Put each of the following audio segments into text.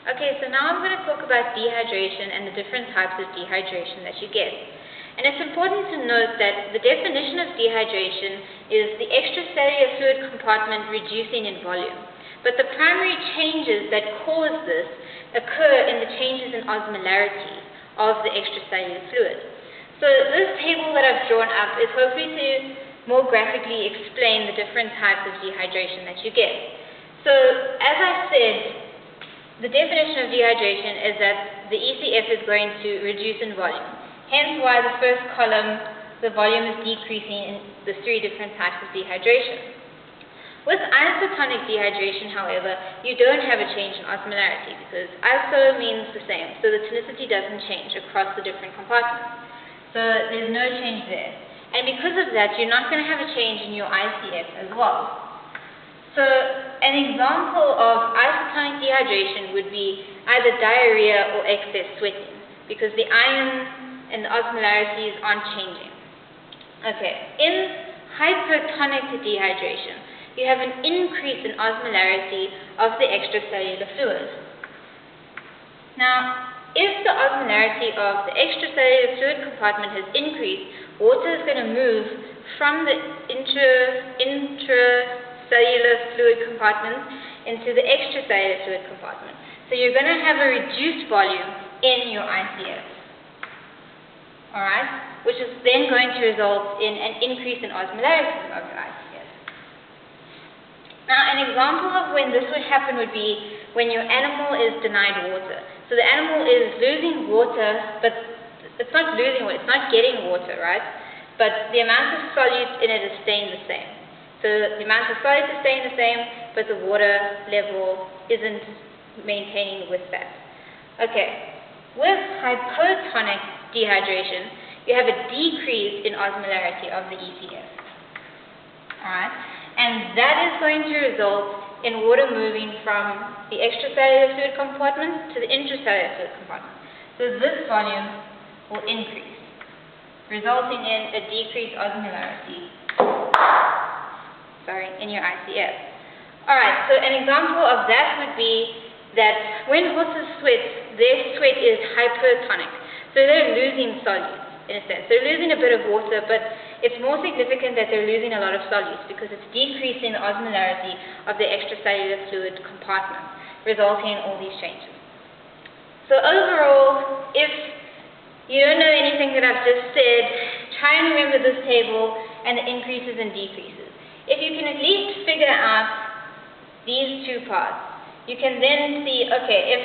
Okay, so now I'm going to talk about dehydration and the different types of dehydration that you get. And it's important to note that the definition of dehydration is the extracellular fluid compartment reducing in volume. But the primary changes that cause this occur in the changes in osmolarity of the extracellular fluid. So this table that I've drawn up is hopefully to more graphically explain the different types of dehydration that you get. So as I said, the definition of dehydration is that the ECF is going to reduce in volume. Hence why the first column, the volume is decreasing in the three different types of dehydration. With isotonic dehydration, however, you don't have a change in osmolarity because iso means the same, so the tonicity doesn't change across the different compartments. So there's no change there. And because of that, you're not going to have a change in your ICF as well. So an example of isotonic dehydration would be either diarrhea or excess sweating because the ions and the osmolarities aren't changing. Okay, in hypertonic dehydration, you have an increase in osmolarity of the extracellular fluid. Now, if the osmolarity of the extracellular fluid compartment has increased, water is going to move from the intracellular fluid compartment into the extracellular fluid compartment. So you're going to have a reduced volume in your ICF. Alright? Which is then going to result in an increase in osmolarity of your ICF. Now, an example of when this would happen would be when your animal is denied water. So the animal is losing water, but it's not losing water, it's not getting water, right? But the amount of solutes in it is staying the same. So the amount of solutes is staying the same, but the water level isn't maintaining with that. Okay, with hypotonic dehydration, you have a decrease in osmolarity of the ECF. Alright? And that is going to result in water moving from the extracellular fluid compartment to the intracellular fluid compartment. So this volume will increase, resulting in a decreased osmolarity in your ICF. Alright, so an example of that would be that when horses sweat, their sweat is hypertonic. So they're losing solutes, in a sense. They're losing a bit of water, but it's more significant that they're losing a lot of solutes because it's decreasing the osmolarity of the extracellular fluid compartment, resulting in all these changes. So overall, if you don't know anything that I've just said, try and remember this table and the increases and decreases. If you can at least figure out these two parts, you can then see, okay, if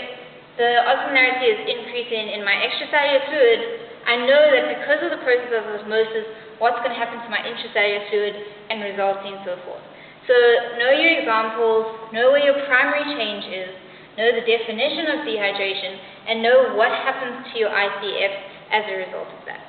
the osmolarity is increasing in my extracellular fluid, I know that because of the process of osmosis, what's going to happen to my intracellular fluid and resulting and so forth. So know your examples, know where your primary change is, know the definition of dehydration, and know what happens to your ICF as a result of that.